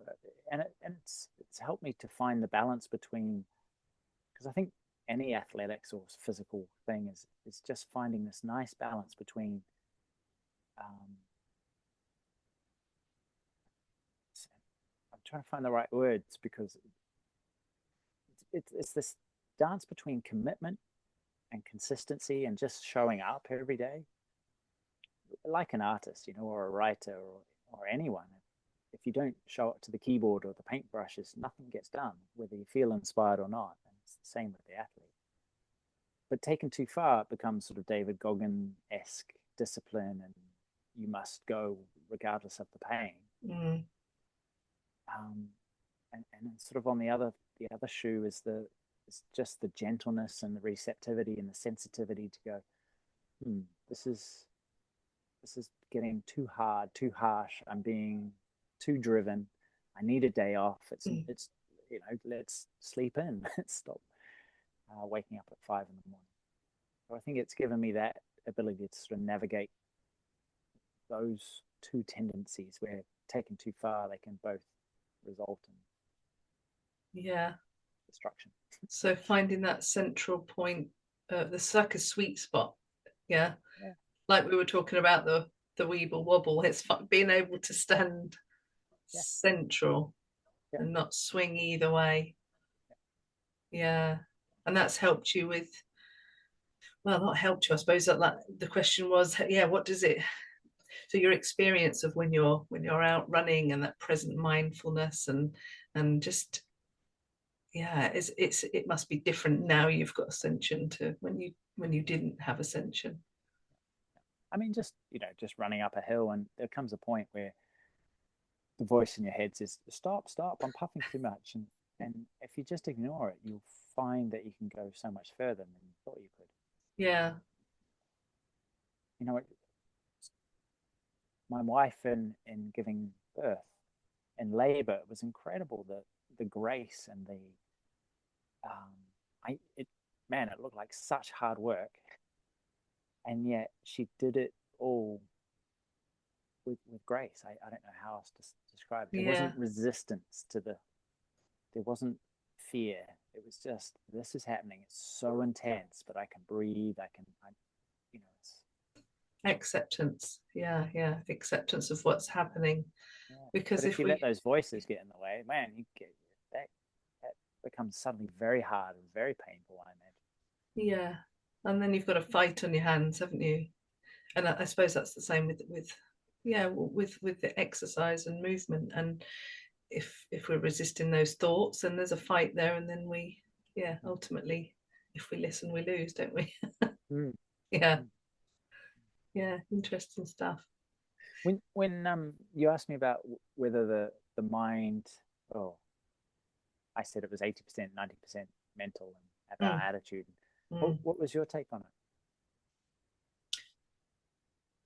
and it's helped me to find the balance between, because I think any athletics or physical thing is just finding this nice balance between I'm trying to find the right words, because it's this dance between commitment and consistency and just showing up every day, like an artist, or a writer, or anyone. If you don't show up to the keyboard or the paintbrushes, nothing gets done, whether you feel inspired or not. And it's the same with the athlete. But taken too far, it becomes sort of David Goggin-esque discipline, and you must go regardless of the pain. Mm. And sort of on the other shoe is just the gentleness and the receptivity and the sensitivity to go, this is getting too hard, too harsh. I'm being too driven. I need a day off. It's let's sleep in. Let's stop waking up at 5 a.m. So I think it's given me that ability to sort of navigate those two tendencies, where taken too far, they can both result in destruction. So finding that central point, there's like a sweet spot. Yeah. Yeah. Like we were talking about the weeble wobble. It's being able to stand central and not swing either way. Yeah. And that's helped you with, well, not helped you, I suppose. That the question was, what does it? So your experience of when you're out running, and that present mindfulness, and just it must be different now you've got Ascension to when you didn't have Ascension. I mean, just running up a hill, and there comes a point where the voice in your head says, stop, I'm puffing too much. And if you just ignore it, you'll find that you can go so much further than you thought you could. Yeah. My wife in giving birth, in labor, it was incredible, the grace and man, it looked like such hard work. And yet she did it all with grace. I don't know how else to describe it. There wasn't resistance to there wasn't fear. It was just, this is happening. It's so intense, but I can breathe. It's acceptance. Acceptance of what's happening. yeah. Because But if you let those voices get in the way, man, you get that becomes suddenly very hard and very painful, I imagine. Yeah. And then you've got a fight on your hands, haven't you? And I suppose that's the same with the exercise and movement. And if we're resisting those thoughts, and there's a fight there, and then ultimately, if we listen, we lose, don't we? Mm. Yeah. Mm. Yeah, interesting stuff. When you asked me about whether the mind, oh, I said it was 80%, 90% mental and about attitude. What was your take on it?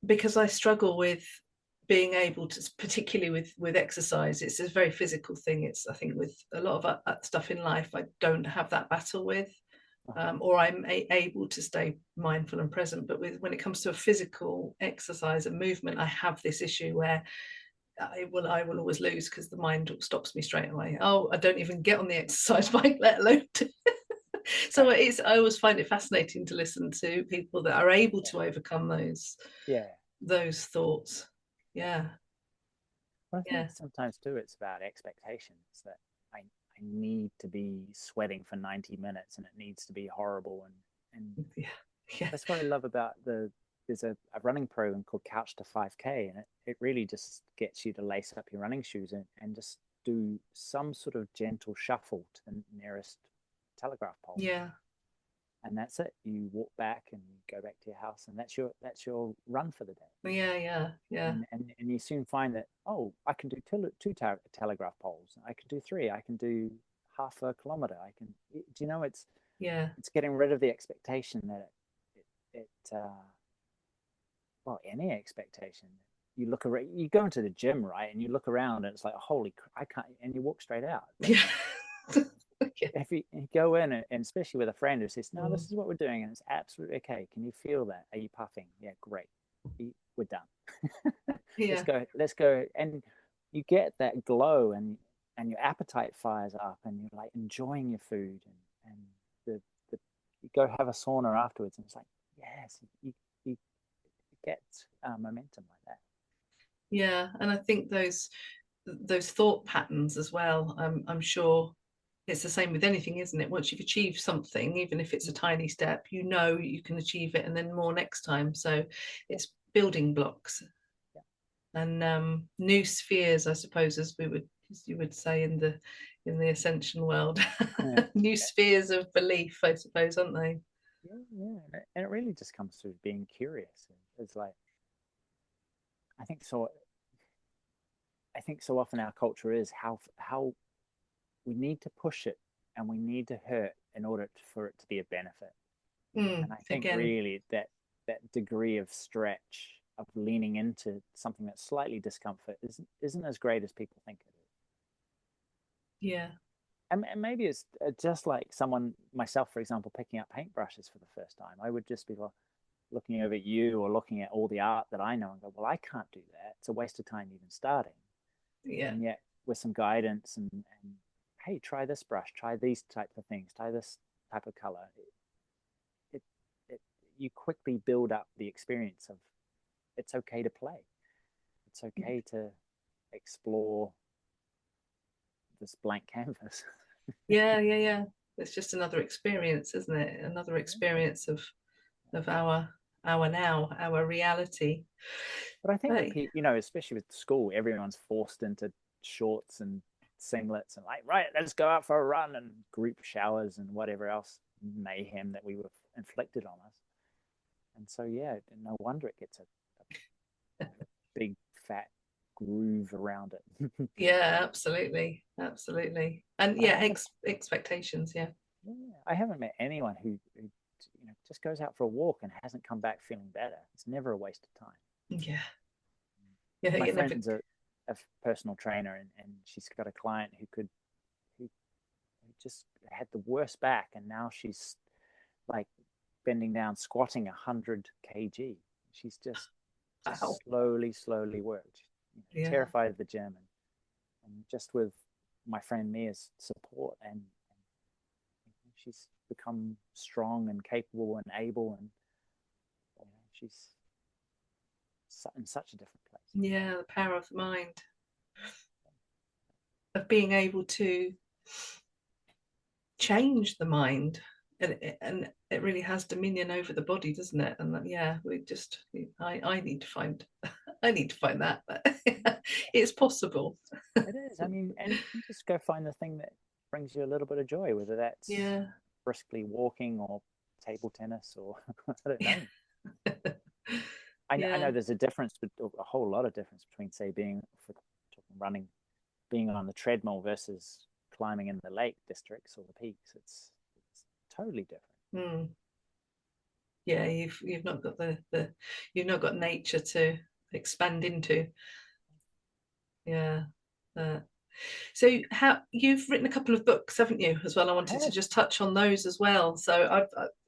Because I struggle with being able to, particularly with exercise, it's a very physical thing. It's, I think, with a lot of stuff in life, I don't have that battle with, or I'm able to stay mindful and present. But when it comes to a physical exercise and movement, I have this issue where I will always lose because the mind stops me straight away. Oh, I don't even get on the exercise bike, let alone so I always find it fascinating to listen to people that are able to overcome those thoughts. Yeah. Well, I think sometimes too it's about expectations, that I need to be sweating for 90 minutes and it needs to be horrible, and that's what I love about there's a running program called Couch to 5K, and it really just gets you to lace up your running shoes and just do some sort of gentle shuffle to the nearest telegraph pole. Yeah. And that's it. You walk back and you go back to your house, and that's your run for the day. Yeah. And you soon find that, oh, I can do two telegraph poles. I can do three. I can do half a kilometer. Do you know, it's getting rid of the expectation that well, any expectation. You look around, you go into the gym, right, and you look around, and it's like, holy, I can't, and you walk straight out. Yeah. If you go in, and especially with a friend who says, no, this is what we're doing, and it's absolutely okay. Can you feel that? Are you puffing? Yeah, great. We're done. Let's go. And you get that glow, and your appetite fires up, and you're like enjoying your food, and you go have a sauna afterwards, and it's like, yes, you get momentum like that. Yeah, and I think those thought patterns as well. I'm sure it's the same with anything, isn't it? Once you've achieved something, even if it's a tiny step, you know you can achieve it, and then more next time. So it's building blocks and new spheres, I suppose, as you would say in the Ascension world, new spheres of belief, I suppose, aren't they? Yeah, and it really just comes through being curious. It's like, I think so often our culture is how we need to push it and we need to hurt in order for it to be a benefit. And I think really that degree of stretch, of leaning into something that's slightly discomfort, isn't as great as people think it is. Yeah. And maybe it's just like myself, for example, picking up paintbrushes for the first time. I would just be looking over at you or looking at all the art that I know and go, well, I can't do that. It's a waste of time even starting. Yeah. And yet with some guidance and hey, try this brush, try these types of things, try this type of color. You quickly build up the experience of it's okay to play. It's okay to explore this blank canvas. Yeah. It's just another experience, isn't it? Another experience of our our reality. But I think that people, especially with school, everyone's forced into shorts and singlets and like, right, let's go out for a run, and group showers and whatever else mayhem that we were inflicted on us. And so, yeah, no wonder it gets a big fat groove around it. Yeah, absolutely. And expectations. Yeah, I haven't met anyone who just goes out for a walk and hasn't come back feeling better. It's never a waste of time. Yeah. My friend's a personal trainer, and she's got a client who just had the worst back, and now she's like bending down, squatting 100 kg. She's just Wow. slowly worked. Yeah. Terrified of the gym, and just with my friend Mia's support, and she's become strong and capable and able, and she's in such a different place. Yeah, the power of the mind, of being able to change the mind, and it really has dominion over the body, doesn't it? And yeah, I need to find I need to find that, but it's possible. It is. I mean, and you just go find the thing that brings you a little bit of joy, whether that's Yeah. briskly walking or table tennis, or I don't know. I Yeah. know there's a difference, but a whole lot of difference between, say, running, being on the treadmill versus climbing in the Lake Districts or the peaks. It's totally different. Yeah, you've not got you've not got nature to expand into. Yeah. So how you've written a couple of books, haven't you, as well? I wanted to just touch on those as well. So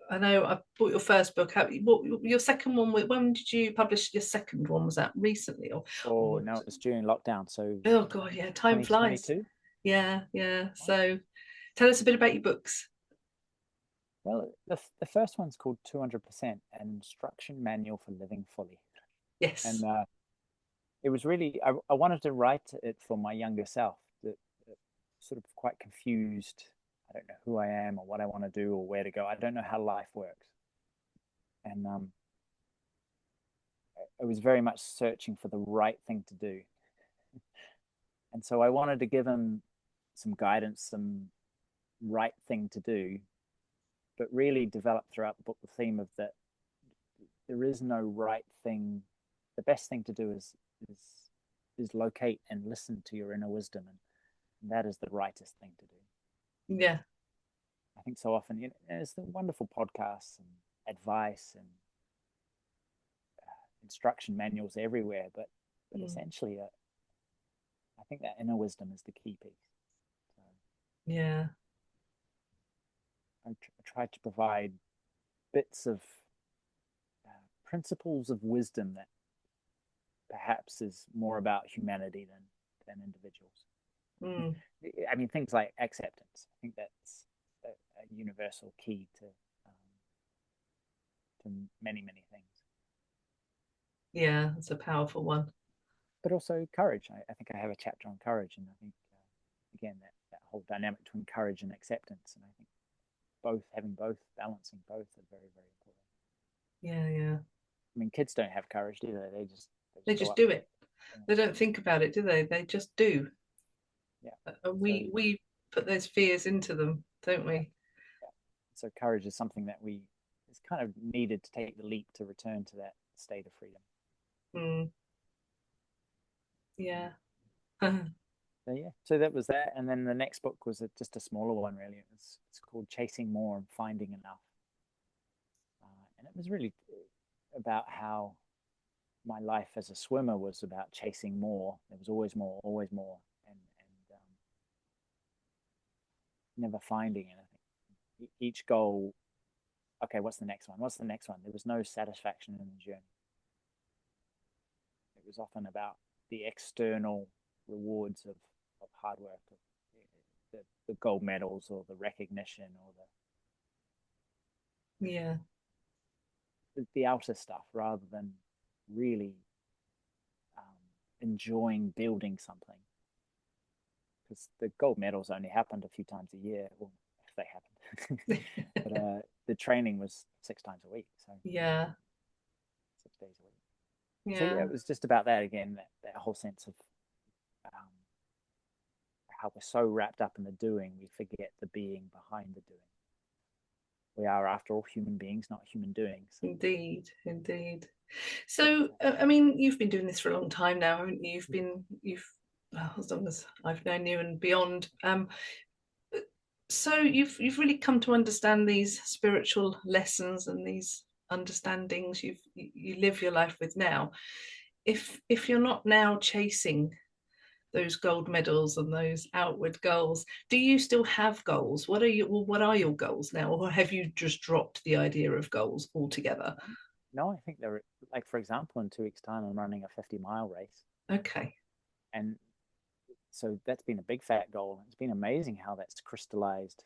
I know I bought your first book. What your second one? When did you publish your second one? Was that recently or no, it was during lockdown. So oh god, yeah, time flies. Yeah. So tell us a bit about your books. Well, the first one's called 200%, an instruction manual for living fully. Yes. And it was really, I wanted to write it for my younger self, that sort of quite confused. I don't know who I am or what I want to do or where to go. I don't know how life works. And I was very much searching for the right thing to do. And so I wanted to give him some guidance, some right thing to do, but really develop throughout the book the theme of that there is no right thing. The best thing to do is locate and listen to your inner wisdom, and that is the rightest thing to do. Yeah. I think so often, there's the wonderful podcasts and advice and instruction manuals everywhere, but essentially, I think that inner wisdom is the key piece. So, yeah. I tried to provide bits of principles of wisdom that perhaps is more about humanity than individuals. I mean, things like acceptance. I think that's a universal key to many things. Yeah, it's a powerful one. But also courage. I think I have a chapter on courage, and I think again that whole dynamic between courage and acceptance, and I think balancing both are very important. Yeah. I mean, kids don't have courage, do they? They just do it. They don't think about it, do they? They just do. Yeah. We put those fears into them, don't we? Yeah. So courage is something that is kind of needed to take the leap to return to that state of freedom. Yeah. So that was that, and then the next book was just a smaller one, really. It's called Chasing More and Finding Enough, and it was really about how my life as a swimmer was about chasing more. There was always more, and never finding anything. Each goal, okay, what's the next one? There was no satisfaction in the journey. It was often about the external rewards of hard work, of the gold medals or the recognition or the outer stuff, rather than really enjoying building something. Because the gold medals only happened a few times a year, well, if they happened. But the training was 6 times a week. So 6 days a week. So it was just about that again, that whole sense of how we're so wrapped up in the doing, we forget the being behind the doing. We are, after all, human beings, not human doings. Indeed. So, I mean, you've been doing this for a long time now, haven't you? As long as I've known you and beyond. So you've really come to understand these spiritual lessons and these understandings you live your life with now. If you're not now chasing those gold medals and those outward goals. Do you still have goals? What are your goals now, or have you just dropped the idea of goals altogether? No, I think they're like, for example, in 2 weeks' time, I'm running a 50-mile race. Okay. And so that's been a big fat goal. It's been amazing how that's crystallized.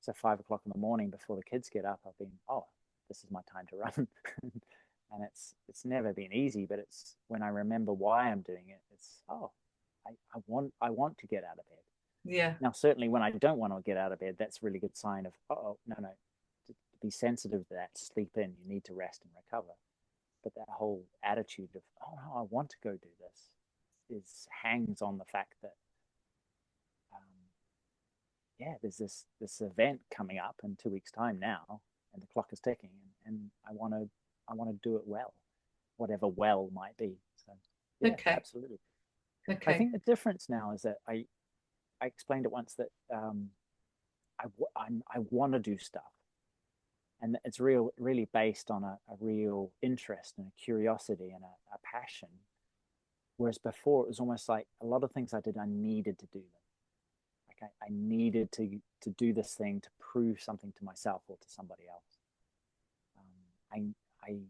So 5 o'clock in the morning before the kids get up, I've been, oh, this is my time to run. And it's never been easy, but it's when I remember why I'm doing it, it's, oh, I want to get out of bed. Yeah. Now, certainly when I don't want to get out of bed, that's a really good sign of, oh, no, to be sensitive to that, sleep in, you need to rest and recover. But that whole attitude of, oh, no, I want to go do this hangs on the fact that, yeah, there's this event coming up in 2 weeks' time now, and the clock is ticking, and I want to do it well, whatever well might be. So, yeah, Okay. absolutely. Okay. I think the difference now is that I explained it once that I want to do stuff, and it's really based on a real interest and a curiosity and a passion. Whereas before, it was almost like a lot of things I did, I needed to do them. Like I needed to do this thing to prove something to myself or to somebody else. I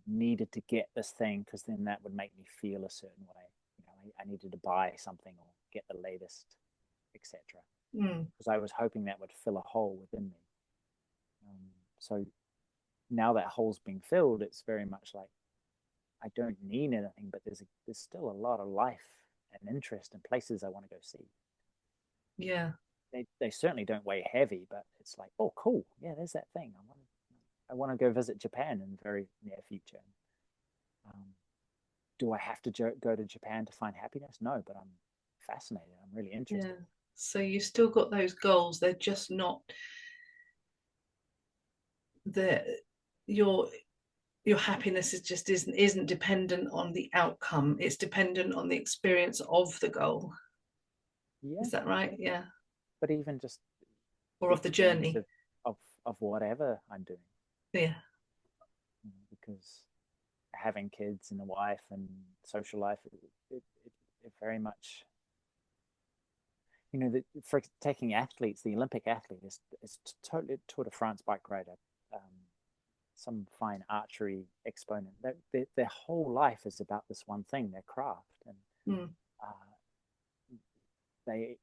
needed to get this thing because then that would make me feel a certain way. You know, I needed to buy something or get the latest, etc. Because I was hoping that would fill a hole within me. So now that hole's being filled, it's very much like I don't need anything, but there's still a lot of life and interest in places I want to go see. Yeah. They certainly don't weigh heavy, but it's like, oh, cool. Yeah, there's that thing. I want to go visit Japan in the very near future. Do I have to go to Japan to find happiness? No, but I'm fascinated. I'm really interested. Yeah. So you still got those goals. They're just not the your happiness is just isn't dependent on the outcome. It's dependent on the experience of the goal. Yeah. Is that right? Yeah. But even just Or of the journey of whatever I'm doing. Yeah. Because having kids and a wife and social life, it very much, you know, for taking athletes, the Olympic athlete is totally Tour de France bike rider, some fine archery exponent. Their whole life is about this one thing, their craft, and they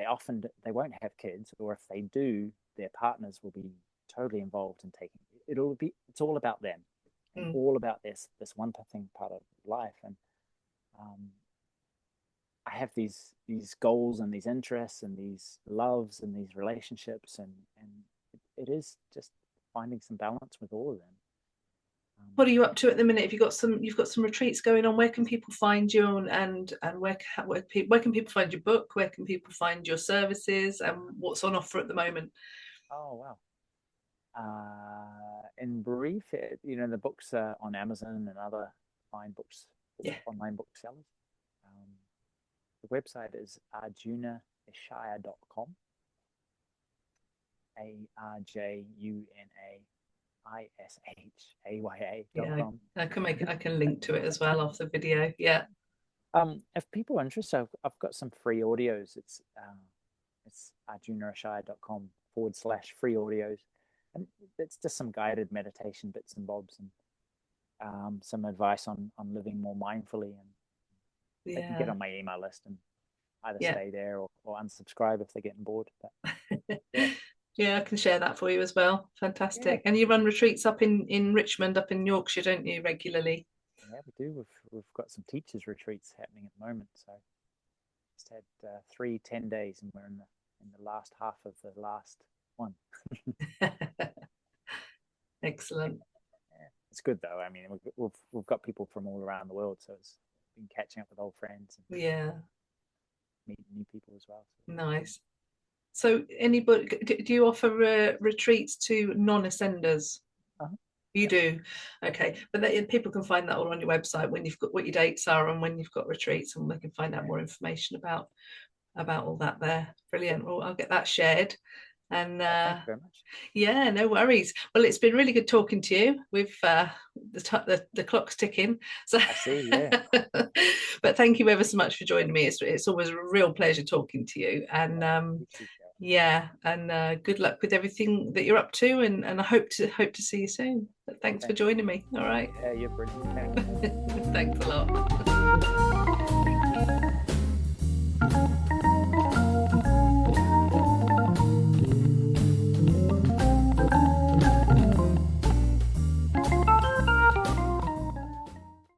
often they won't have kids, or if they do, their partners will be totally involved in taking. It's all about them, and all about this one thing part of life. And I have these goals and these interests and these loves and these relationships, and it is just finding some balance with all of them. What are you up to at the minute? You've got some retreats going on. Where can people find you, and where can people find your book? Where can people find your services, and what's on offer at the moment? Oh wow! In brief, you know, the books are on Amazon and other fine online booksellers. The website is arjunaishaya.com. ARJUNAISHAYA.com. Yeah, I can link to it as well off the video. Yeah. If people are interested, I've got some free audios. It's arjunaishaya.com/free audios. And it's just some guided meditation bits and bobs, and some advice on living more mindfully. And they can get on my email list and either stay there or unsubscribe if they're getting bored. But, yeah, I can share that for you as well. Fantastic. And you run retreats up in Richmond, up in Yorkshire, don't you, regularly? Yeah, we do. We've got some teachers retreats happening at the moment. So just had 3 10 days, and we're in the last half of the last one. Excellent. Yeah, it's good though. I mean, we've got people from all around the world, so it's been catching up with old friends. And meeting new people as well. So. Nice. So, anybody, do you offer retreats to non-ascenders? You do, okay. But people can find that all on your website when you've got what your dates are and when you've got retreats, and they can find out more information about all that there. Brilliant. Well, I'll get that shared. And Thank you very much. yeah, no worries. Well, it's been really good talking to you. We've the clock's ticking. So I see, yeah. but thank you ever so much for joining me. It's always a real pleasure talking to you. And You too, Sharon. yeah, and good luck with everything that you're up to, and I hope to see you soon. But thanks for joining me. All right. Yeah, you're brilliant. Thanks a lot.